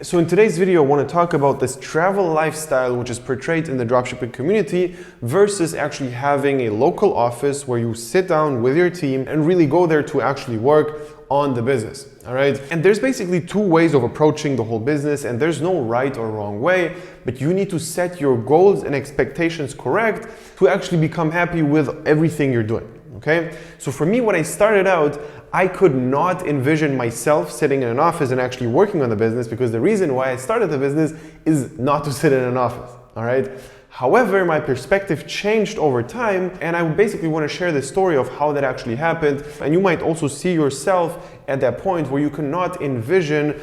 So in today's video, I want to talk about this travel lifestyle which is portrayed in the dropshipping community versus actually having a local office where you sit down with your team and really go there to actually work on the business. All right. And there's basically two ways of approaching the whole business, and there's no right or wrong way, but you need to set your goals and expectations correct to actually become happy with everything you're doing. Okay, so for me, when I started out, I could not envision myself sitting in an office and actually working on the business, because the reason why I started the business is not to sit in an office. All right. However, my perspective changed over time, and I basically want to share the story of how that actually happened. And you might also see yourself at that point where you cannot envision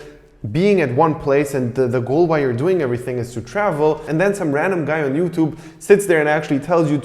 being at one place and the goal why you're doing everything is to travel, and then some random guy on YouTube sits there and actually tells you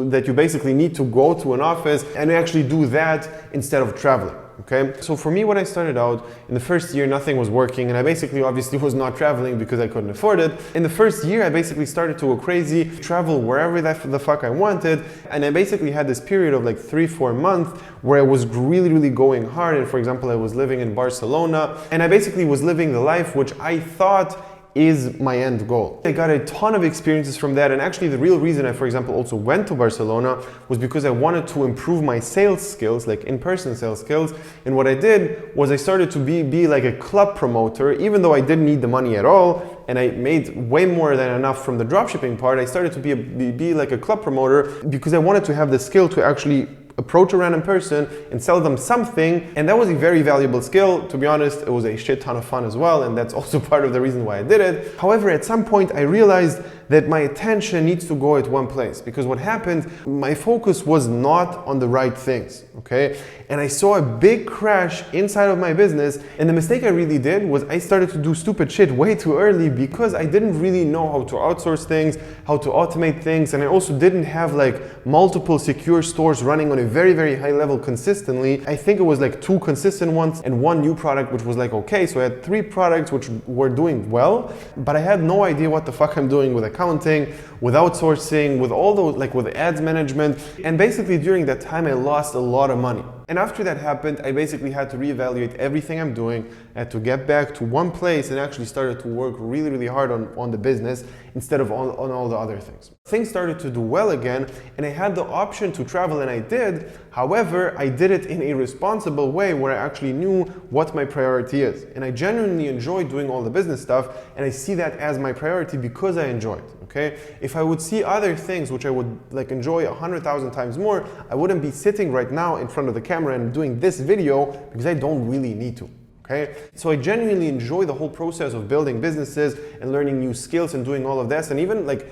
that you basically need to go to an office and actually do that instead of traveling. Okay, so for me, when I started out, in the first year, nothing was working, and I basically obviously was not traveling because I couldn't afford it. In the first year, I basically started to go crazy, travel wherever the fuck I wanted, and I basically had this period of like 3-4 months where I was really going hard. And for example, I was living in Barcelona, and I basically was living the life which I thought is my end goal. I got a ton of experiences from that, and actually the real reason I, for example, also went to Barcelona was because I wanted to improve my sales skills, like in-person sales skills. And what I did was I started to be like a club promoter, even though I didn't need the money at all, and I made way more than enough from the dropshipping part. I started to be like a club promoter because I wanted to have the skill to actually approach a random person and sell them something, and that was a very valuable skill. To be honest, it was a shit ton of fun as well, and that's also part of the reason why I did it. However, at some point I realized that my attention needs to go at one place, because what happened, my focus was not on the right things, okay? And I saw a big crash inside of my business, and the mistake I really did was I started to do stupid shit way too early because I didn't really know how to outsource things, how to automate things, and I also didn't have like multiple secure stores running on a very high level consistently. I think it was like 2 consistent ones and 1 new product which was like okay, so I had 3 products which were doing well, but I had no idea what the fuck I'm doing with accounting, with outsourcing, with all those, like with ads management. And basically during that time I lost a lot of money. And after that happened, I basically had to reevaluate everything I'm doing. I had to get back to one place and actually started to work really hard on the business instead of on all the other things. Things started to do well again, and I had the option to travel, and I did. However, I did it in a responsible way where I actually knew what my priority is. And I genuinely enjoy doing all the business stuff, and I see that as my priority because I enjoy it. Okay? If I would see other things which I would like enjoy 100,000 times more, I wouldn't be sitting right now in front of the camera and doing this video because I don't really need to. Okay? So I genuinely enjoy the whole process of building businesses and learning new skills and doing all of this, and even like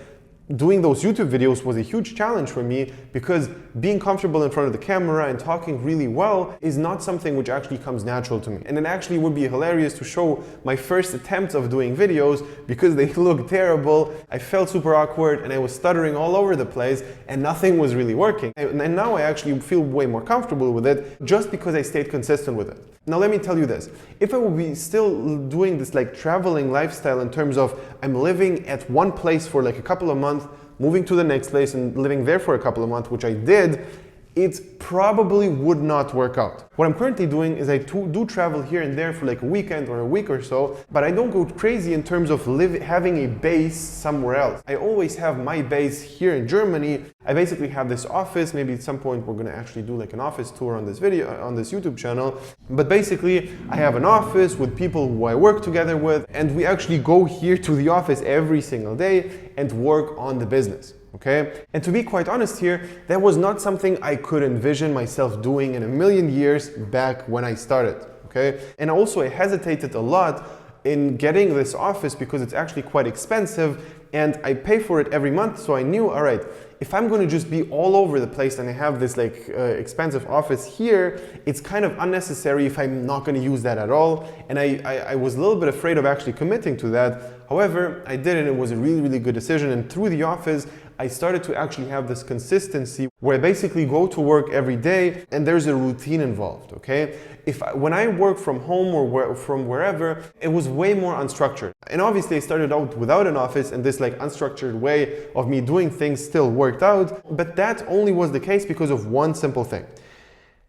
doing those YouTube videos was a huge challenge for me, because being comfortable in front of the camera and talking really well is not something which actually comes natural to me. And it actually would be hilarious to show my first attempts of doing videos because they looked terrible. I felt super awkward and I was stuttering all over the place and nothing was really working. And now I actually feel way more comfortable with it just because I stayed consistent with it. Now let me tell you this, if I would be still doing this like traveling lifestyle in terms of I'm living at one place for like a couple of months, moving to the next place and living there for a couple of months, which I did, it probably would not work out. What I'm currently doing is I do travel here and there for like a weekend or a week or so, but I don't go crazy in terms of having a base somewhere else. I always have my base here in Germany. I basically have this office. Maybe at some point we're gonna actually do like an office tour on this video, on this YouTube channel. But basically I have an office with people who I work together with, and we actually go here to the office every single day and work on the business. Okay? And to be quite honest here, that was not something I could envision myself doing in a million years back when I started. Okay? And also I hesitated a lot in getting this office because it's actually quite expensive and I pay for it every month. So I knew, all right, if I'm going to just be all over the place and I have this like expensive office here, it's kind of unnecessary if I'm not going to use that at all. And I was a little bit afraid of actually committing to that. However, I did, and it was a really good decision. And through the office, I started to actually have this consistency where I basically go to work every day and there's a routine involved, okay? When I work from home or from wherever, it was way more unstructured. And obviously I started out without an office, and this like unstructured way of me doing things still worked out, but that only was the case because of one simple thing.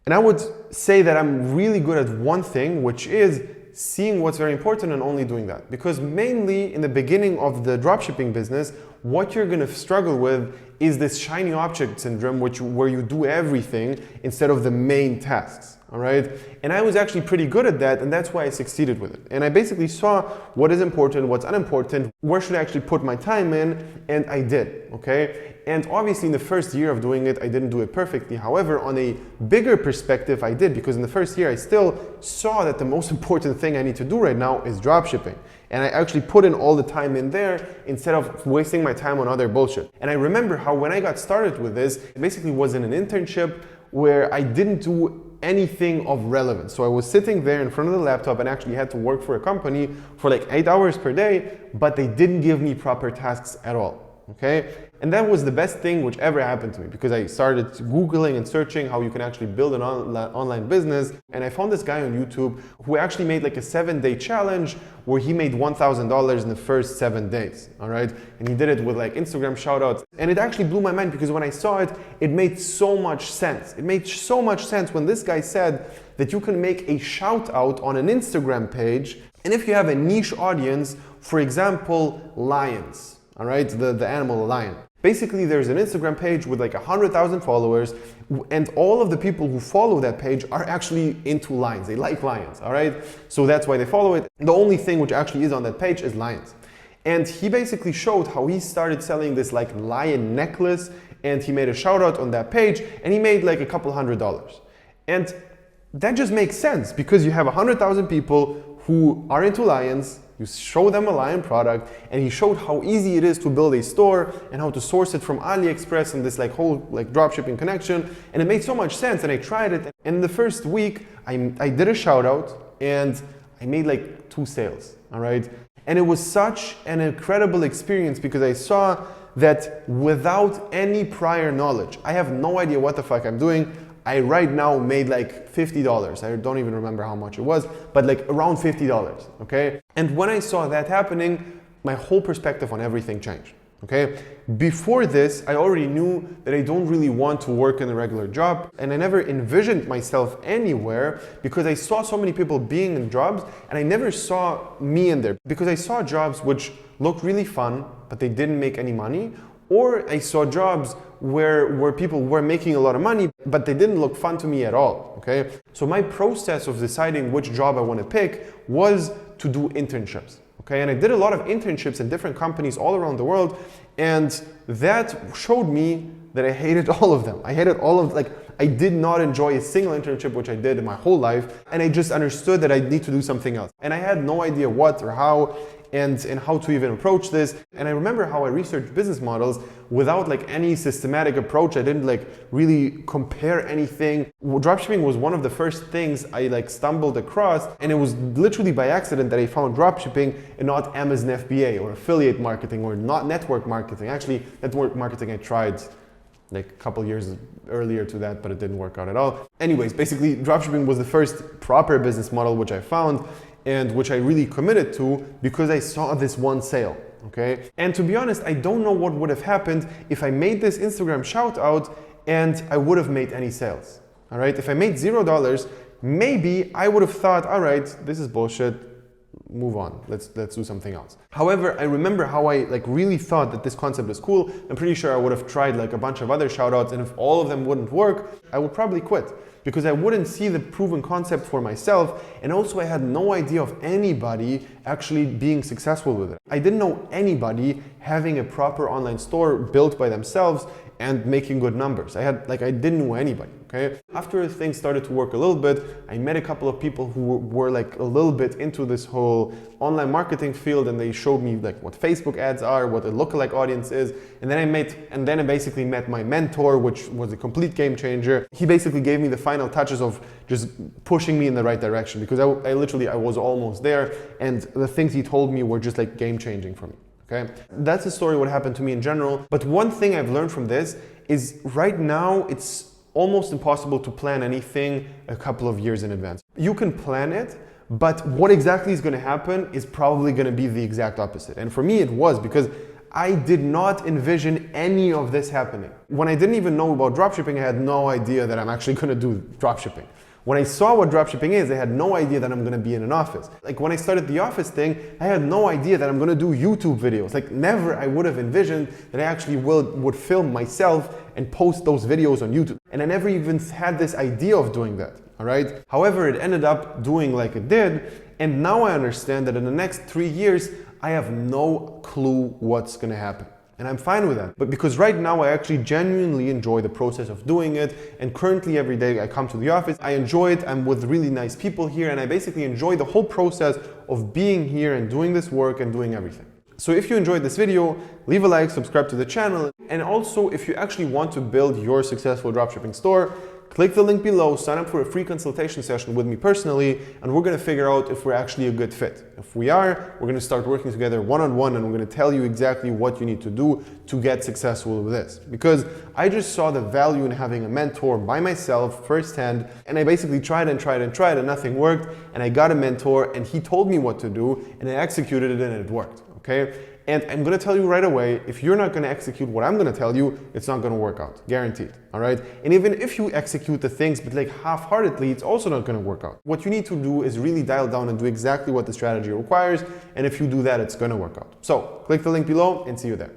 And I would say that I'm really good at one thing, which is seeing what's very important and only doing that. Because mainly in the beginning of the dropshipping business, what you're going to struggle with is this shiny object syndrome, where you do everything instead of the main tasks. All right. And I was actually pretty good at that, and that's why I succeeded with it. And I basically saw what is important, what's unimportant, where should I actually put my time in, and I did. Okay. And obviously in the first year of doing it, I didn't do it perfectly. However, on a bigger perspective, I did, because in the first year, I still saw that the most important thing I need to do right now is dropshipping. And I actually put in all the time in there instead of wasting my time on other bullshit. And I remember how when I got started with this, it basically was in an internship where I didn't do anything of relevance. So I was sitting there in front of the laptop and actually had to work for a company for like 8 hours per day, but they didn't give me proper tasks at all. Okay? And that was the best thing which ever happened to me, because I started Googling and searching how you can actually build an online business. And I found this guy on YouTube who actually made like a 7-day challenge where he made $1,000 in the first 7 days. All right. And he did it with like Instagram shoutouts. And it actually blew my mind, because when I saw it, it made so much sense. It made so much sense when this guy said that you can make a shout out on an Instagram page. And if you have a niche audience, for example, lions. All right, the animal lion. Basically, there's an Instagram page with like 100,000 followers, and all of the people who follow that page are actually into lions. They like lions, all right? So that's why they follow it. The only thing which actually is on that page is lions. And he basically showed how he started selling this like lion necklace, and he made a shout out on that page, and he made like a couple $100. And that just makes sense, because you have 100,000 people who are into lions. You show them a lion product, and he showed how easy it is to build a store and how to source it from AliExpress and this like whole like dropshipping connection. And it made so much sense, and I tried it. And in the first week, I did a shout out, and I made like 2 sales, all right? And it was such an incredible experience, because I saw that without any prior knowledge, I have no idea what the fuck I'm doing. I right now made like $50. I don't even remember how much it was, but like around $50, okay? And when I saw that happening, my whole perspective on everything changed, okay? Before this, I already knew that I don't really want to work in a regular job, and I never envisioned myself anywhere, because I saw so many people being in jobs, and I never saw me in there, because I saw jobs which looked really fun, but they didn't make any money, or I saw jobs where people were making a lot of money, but they didn't look fun to me at all, okay? So my process of deciding which job I want to pick was to do internships, okay? And I did a lot of internships in different companies all around the world, and that showed me that I hated all of them. I hated all of, like, I did not enjoy a single internship, which I did in my whole life, and I just understood that I need to do something else. And I had no idea what or how, and how to even approach this. And I remember how I researched business models without like any systematic approach. I didn't like really compare anything. Dropshipping was one of the first things I like stumbled across, and it was literally by accident that I found dropshipping and not Amazon FBA or affiliate marketing or not network marketing. Actually, network marketing I tried like a couple years earlier to that, but it didn't work out at all. Anyways, basically dropshipping was the first proper business model which I found, and which I really committed to, because I saw this one sale, okay? And to be honest, I don't know what would have happened if I made this Instagram shout out and I would have made any sales, all right? If I made $0, maybe I would have thought, all right, this is bullshit, move on, let's do something else. However, I remember how I like really thought that this concept is cool. I'm pretty sure I would have tried like a bunch of other shout outs, and if all of them wouldn't work, I would probably quit, because I wouldn't see the proven concept for myself, and also I had no idea of anybody actually being successful with it. I didn't know anybody having a proper online store built by themselves and making good numbers. I didn't know anybody, okay? After things started to work a little bit, I met a couple of people who were like a little bit into this whole online marketing field, and they showed me like what Facebook ads are, what a lookalike audience is, and then I basically met my mentor, which was a complete game changer. He basically gave me the final touches of just pushing me in the right direction, because I was almost there, and the things he told me were just like game changing for me. Okay, that's the story what happened to me in general. But one thing I've learned from this is right now it's almost impossible to plan anything a couple of years in advance. You can plan it, but what exactly is going to happen is probably going to be the exact opposite. And for me it was, because I did not envision any of this happening. When I didn't even know about dropshipping, I had no idea that I'm actually going to do dropshipping. When I saw what dropshipping is, I had no idea that I'm gonna be in an office. Like when I started the office thing, I had no idea that I'm gonna do YouTube videos. Like never I would have envisioned that I actually would film myself and post those videos on YouTube. And I never even had this idea of doing that, all right? However, it ended up doing like it did, and now I understand that in the next 3 years, I have no clue what's gonna happen. And I'm fine with that. But because right now I actually genuinely enjoy the process of doing it. And currently every day I come to the office, I enjoy it. I'm with really nice people here. And I basically enjoy the whole process of being here and doing this work and doing everything. So if you enjoyed this video, leave a like, subscribe to the channel. And also if you actually want to build your successful dropshipping store, click the link below, sign up for a free consultation session with me personally, and we're gonna figure out if we're actually a good fit. If we are, we're gonna start working together one-on-one, and we're gonna tell you exactly what you need to do to get successful with this. Because I just saw the value in having a mentor by myself firsthand, and I basically tried and nothing worked, and I got a mentor and he told me what to do, and I executed it and it worked, okay? And I'm gonna tell you right away, if you're not gonna execute what I'm gonna tell you, it's not gonna work out, guaranteed, all right? And even if you execute the things, but like half-heartedly, it's also not gonna work out. What you need to do is really dial down and do exactly what the strategy requires, and if you do that, it's gonna work out. So, click the link below and see you there.